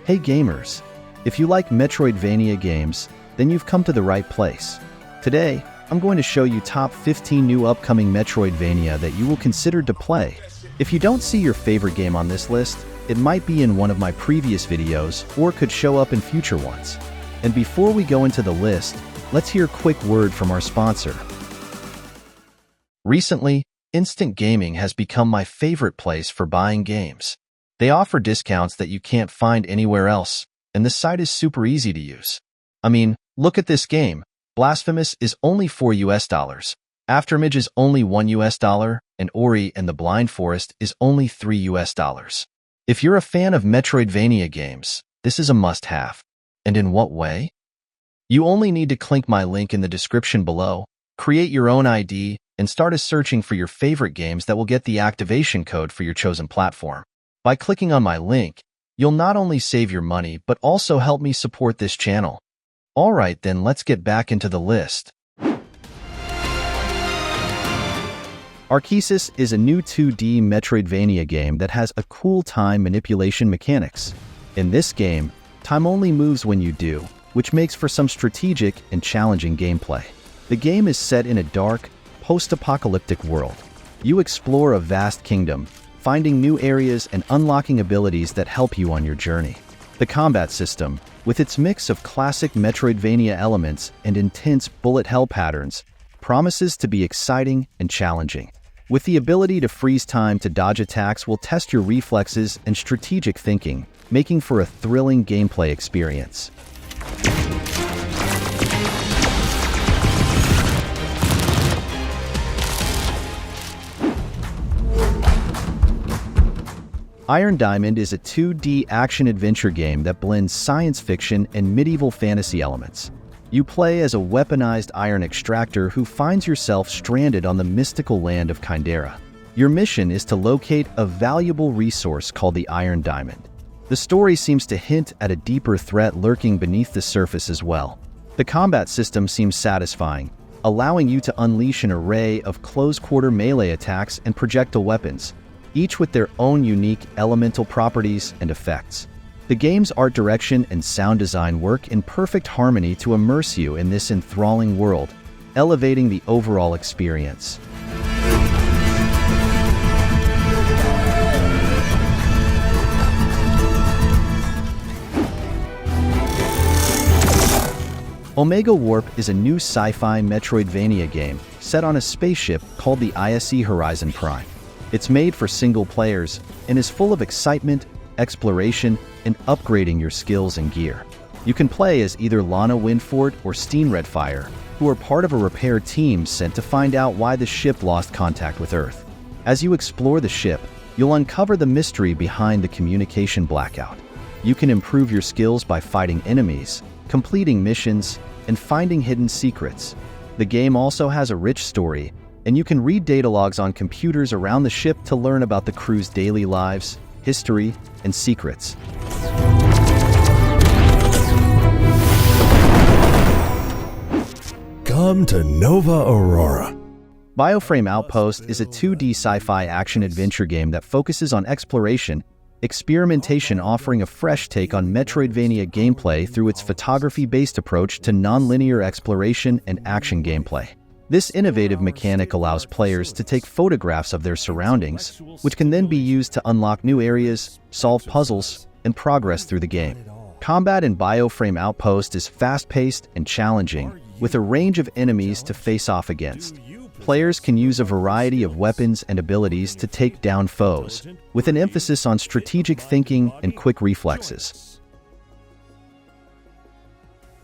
Hey gamers! If you like Metroidvania games, then you've come to the right place. Today, I'm going to show you top 15 new upcoming Metroidvania that you will consider to play. If you don't see your favorite game on this list, it might be in one of my previous videos or could show up in future ones. And before we go into the list, let's hear a quick word from our sponsor. Recently, instant gaming has become my favorite place for buying games. They offer discounts that you can't find anywhere else, and the site is super easy to use. I mean, look at this game. Blasphemous is only $4, Afterimage is only $1, and Ori and the Blind Forest is only $3. If you're a fan of Metroidvania games, this is a must-have. And in what way? You only need to click my link in the description below, create your own ID, and start searching for your favorite games that will get the activation code for your chosen platform. By clicking on my link, you'll not only save your money but also help me support this channel. Alright then, let's get back into the list. Archesis is a new 2D Metroidvania game that has a cool time manipulation mechanics. In this game, time only moves when you do, which makes for some strategic and challenging gameplay. The game is set in a dark, post-apocalyptic world. You explore a vast kingdom, finding new areas and unlocking abilities that help you on your journey. The combat system, with its mix of classic Metroidvania elements and intense bullet hell patterns, promises to be exciting and challenging. With the ability to freeze time to dodge attacks will test your reflexes and strategic thinking, making for a thrilling gameplay experience. Iron Diamond is a 2D action-adventure game that blends science fiction and medieval fantasy elements. You play as a weaponized iron extractor who finds yourself stranded on the mystical land of Kyndera. Your mission is to locate a valuable resource called the Iron Diamond. The story seems to hint at a deeper threat lurking beneath the surface as well. The combat system seems satisfying, allowing you to unleash an array of close-quarter melee attacks and projectile weapons, each with their own unique elemental properties and effects. The game's art direction and sound design work in perfect harmony to immerse you in this enthralling world, elevating the overall experience. Omega Warp is a new sci-fi Metroidvania game set on a spaceship called the ISE Horizon Prime. It's made for single players and is full of excitement, exploration, and upgrading your skills and gear. You can play as either Lana Windford or Steen Redfire, who are part of a repair team sent to find out why the ship lost contact with Earth. As you explore the ship, you'll uncover the mystery behind the communication blackout. You can improve your skills by fighting enemies, completing missions, and finding hidden secrets. The game also has a rich story, and you can read data logs on computers around the ship to learn about the crew's daily lives, history, and secrets. Come to Nova Aurora. Bioframe Outpost is a 2D sci-fi action-adventure game that focuses on exploration, experimentation, offering a fresh take on Metroidvania gameplay through its photography-based approach to non-linear exploration and action gameplay. This innovative mechanic allows players to take photographs of their surroundings, which can then be used to unlock new areas, solve puzzles, and progress through the game. Combat in Bioframe Outpost is fast-paced and challenging, with a range of enemies to face off against. Players can use a variety of weapons and abilities to take down foes, with an emphasis on strategic thinking and quick reflexes.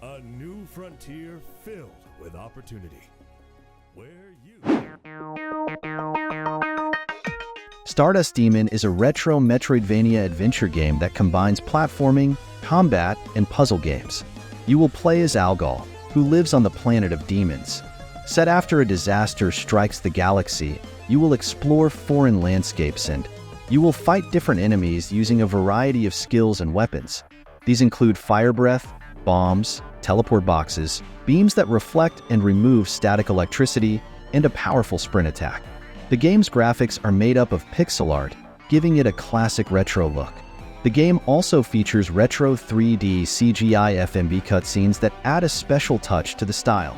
A new frontier filled with opportunity. Stardust Demon is a retro Metroidvania adventure game that combines platforming, combat, and puzzle games. You will play as Algol, who lives on the planet of demons. Set after a disaster strikes the galaxy, you will explore foreign landscapes and you will fight different enemies using a variety of skills and weapons. These include fire breath, bombs, teleport boxes, beams that reflect and remove static electricity, and a powerful sprint attack. The game's graphics are made up of pixel art, giving it a classic retro look. The game also features retro 3D CGI FMV cutscenes that add a special touch to the style.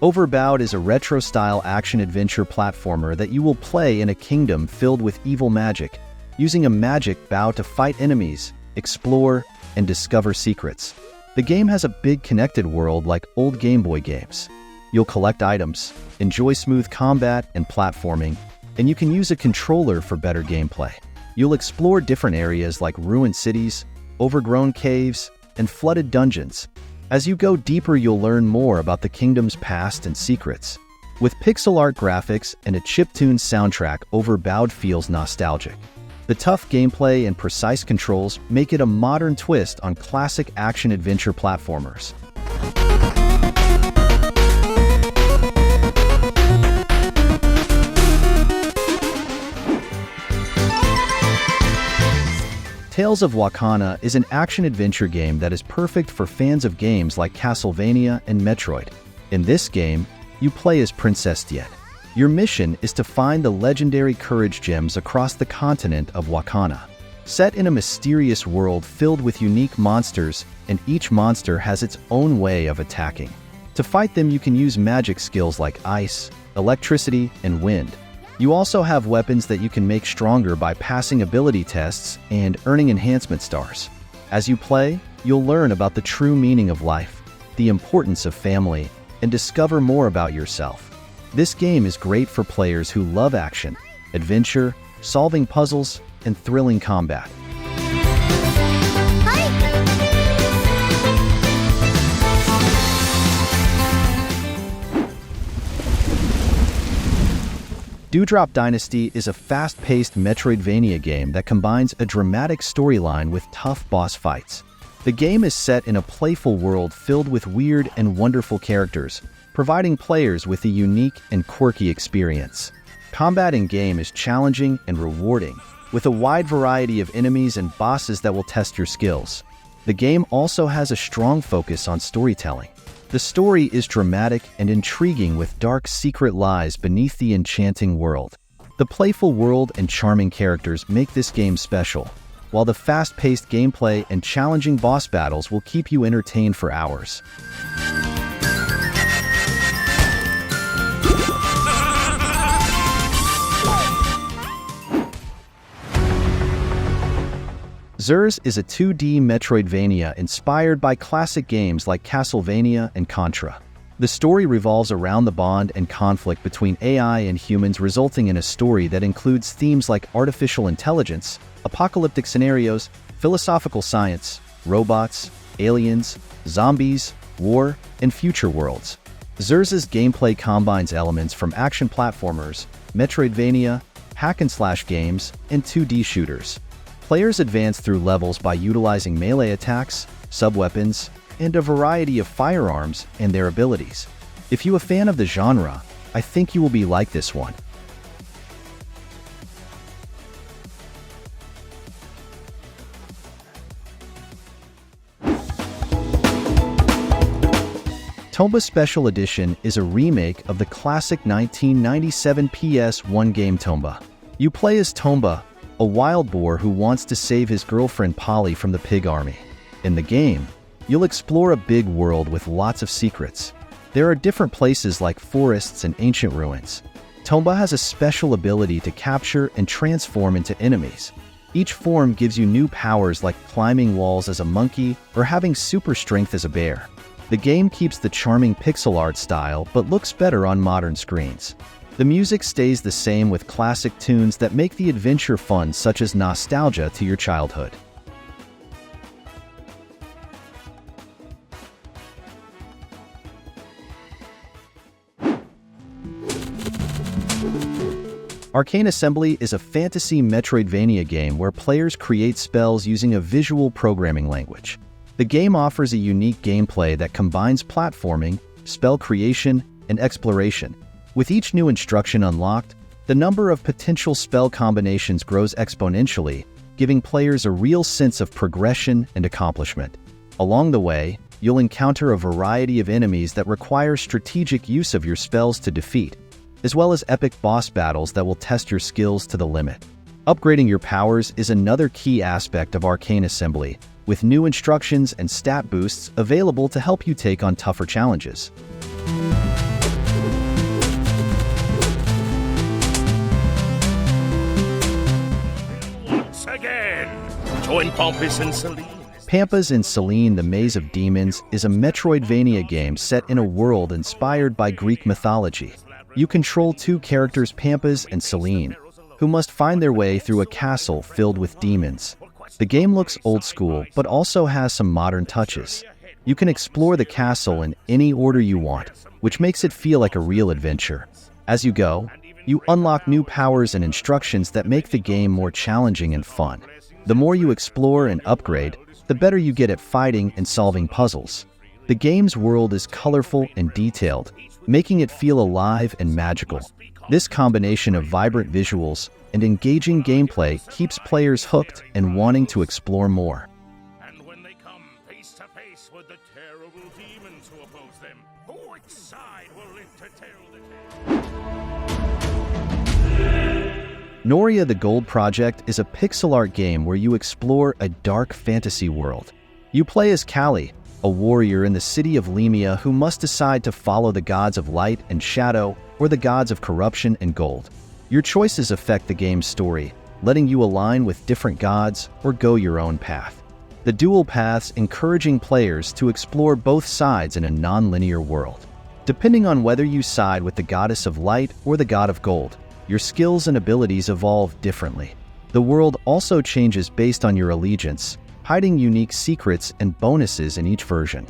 Overbowed is a retro-style action-adventure platformer that you will play in a kingdom filled with evil magic, using a magic bow to fight enemies, explore, and discover secrets. The game has a big connected world like old Game Boy games. You'll collect items, enjoy smooth combat and platforming, and you can use a controller for better gameplay. You'll explore different areas like ruined cities, overgrown caves, and flooded dungeons. As you go deeper, you'll learn more about the kingdom's past and secrets. With pixel art graphics and a chiptune soundtrack, Overbowed feels nostalgic. The tough gameplay and precise controls make it a modern twist on classic action-adventure platformers. Tales of Wakana is an action-adventure game that is perfect for fans of games like Castlevania and Metroid. In this game, you play as Princess Teal. Your mission is to find the legendary courage gems across the continent of Wakana. Set in a mysterious world filled with unique monsters, and each monster has its own way of attacking. To fight them, you can use magic skills like ice, electricity, and wind. You also have weapons that you can make stronger by passing ability tests and earning enhancement stars. As you play, you'll learn about the true meaning of life, the importance of family, and discover more about yourself. This game is great for players who love action, adventure, solving puzzles, and thrilling combat. Dewdrop Dynasty is a fast-paced Metroidvania game that combines a dramatic storyline with tough boss fights. The game is set in a playful world filled with weird and wonderful characters, providing players with a unique and quirky experience. Combat in-game is challenging and rewarding, with a wide variety of enemies and bosses that will test your skills. The game also has a strong focus on storytelling. The story is dramatic and intriguing with dark secret lies beneath the enchanting world. The playful world and charming characters make this game special, while the fast-paced gameplay and challenging boss battles will keep you entertained for hours. XEARZ is a 2D Metroidvania inspired by classic games like Castlevania and Contra. The story revolves around the bond and conflict between AI and humans, resulting in a story that includes themes like artificial intelligence, apocalyptic scenarios, philosophical science, robots, aliens, zombies, war, and future worlds. XEARZ's gameplay combines elements from action platformers, Metroidvania, hack-and-slash games, and 2D shooters. Players advance through levels by utilizing melee attacks, sub-weapons, and a variety of firearms and their abilities. If you're a fan of the genre, I think you will be like this one. Tomba Special Edition is a remake of the classic 1997 PS1 game Tomba. You play as Tomba, a wild boar who wants to save his girlfriend Polly from the pig army. In the game, you'll explore a big world with lots of secrets. There are different places like forests and ancient ruins. Tomba has a special ability to capture and transform into enemies. Each form gives you new powers like climbing walls as a monkey or having super strength as a bear. The game keeps the charming pixel art style but looks better on modern screens. The music stays the same with classic tunes that make the adventure fun, such as nostalgia to your childhood. Arcane Assembly is a fantasy Metroidvania game where players create spells using a visual programming language. The game offers a unique gameplay that combines platforming, spell creation, and exploration. With each new instruction unlocked, the number of potential spell combinations grows exponentially, giving players a real sense of progression and accomplishment. Along the way, you'll encounter a variety of enemies that require strategic use of your spells to defeat, as well as epic boss battles that will test your skills to the limit. Upgrading your powers is another key aspect of Arcane Assembly, with new instructions and stat boosts available to help you take on tougher challenges. Once again, join Pampas and Selene. Pampas and Selene, the Maze of Demons, is a Metroidvania game set in a world inspired by Greek mythology. You control two characters, Pampas and Selene, who must find their way through a castle filled with demons. The game looks old school, but also has some modern touches. You can explore the castle in any order you want, which makes it feel like a real adventure. As you go, you unlock new powers and instructions that make the game more challenging and fun. The more you explore and upgrade, the better you get at fighting and solving puzzles. The game's world is colorful and detailed, making it feel alive and magical. This combination of vibrant visuals and engaging gameplay keeps players hooked and wanting to explore more. And when they come face to face with the terrible demons who oppose them, which side will live to tell the tale? Noreya: The Gold Project is a pixel art game where you explore a dark fantasy world. You play as Kali, a warrior in the city of Lemia who must decide to follow the gods of light and shadow or the gods of corruption and gold. Your choices affect the game's story, letting you align with different gods or go your own path. The dual paths encouraging players to explore both sides in a non-linear world. Depending on whether you side with the goddess of light or the god of gold, your skills and abilities evolve differently. The world also changes based on your allegiance, hiding unique secrets and bonuses in each version.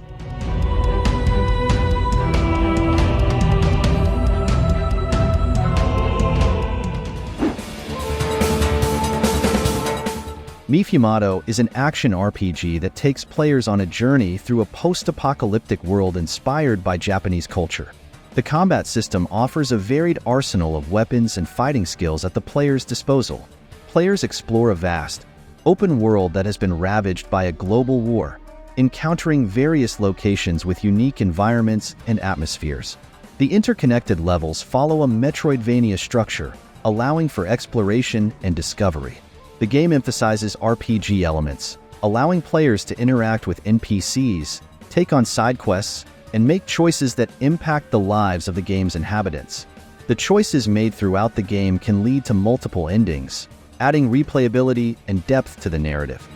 Meifumado is an action RPG that takes players on a journey through a post-apocalyptic world inspired by Japanese culture. The combat system offers a varied arsenal of weapons and fighting skills at the player's disposal. Players explore a vast, open world that has been ravaged by a global war, encountering various locations with unique environments and atmospheres. The interconnected levels follow a Metroidvania structure, allowing for exploration and discovery. The game emphasizes RPG elements, allowing players to interact with NPCs, take on side quests, and make choices that impact the lives of the game's inhabitants. The choices made throughout the game can lead to multiple endings, adding replayability and depth to the narrative.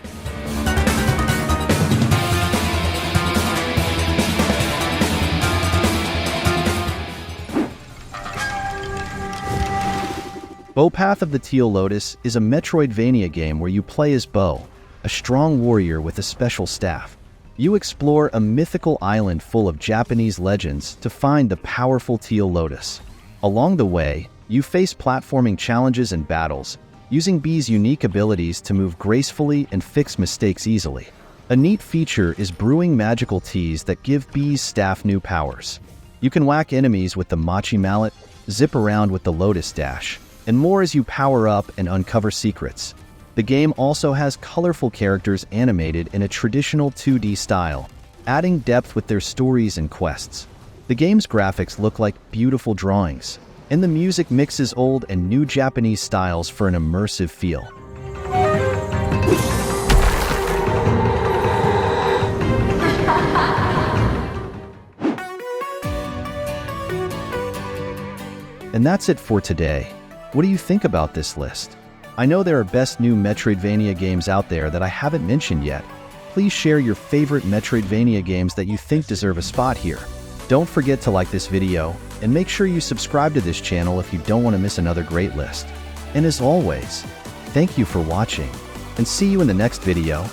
Path of the Teal Lotus is a Metroidvania game where you play as Bo, a strong warrior with a special staff. You explore a mythical island full of Japanese legends to find the powerful Teal Lotus. Along the way, you face platforming challenges and battles, using B's unique abilities to move gracefully and fix mistakes easily. A neat feature is brewing magical teas that give B's staff new powers. You can whack enemies with the Machi Mallet, zip around with the Lotus Dash, and more as you power up and uncover secrets. The game also has colorful characters animated in a traditional 2D style, adding depth with their stories and quests. The game's graphics look like beautiful drawings, and the music mixes old and new Japanese styles for an immersive feel. And that's it for today. What do you think about this list? I know there are best new Metroidvania games out there that I haven't mentioned yet. Please share your favorite Metroidvania games that you think deserve a spot here. Don't forget to like this video, and make sure you subscribe to this channel if you don't want to miss another great list. And as always, thank you for watching, and see you in the next video.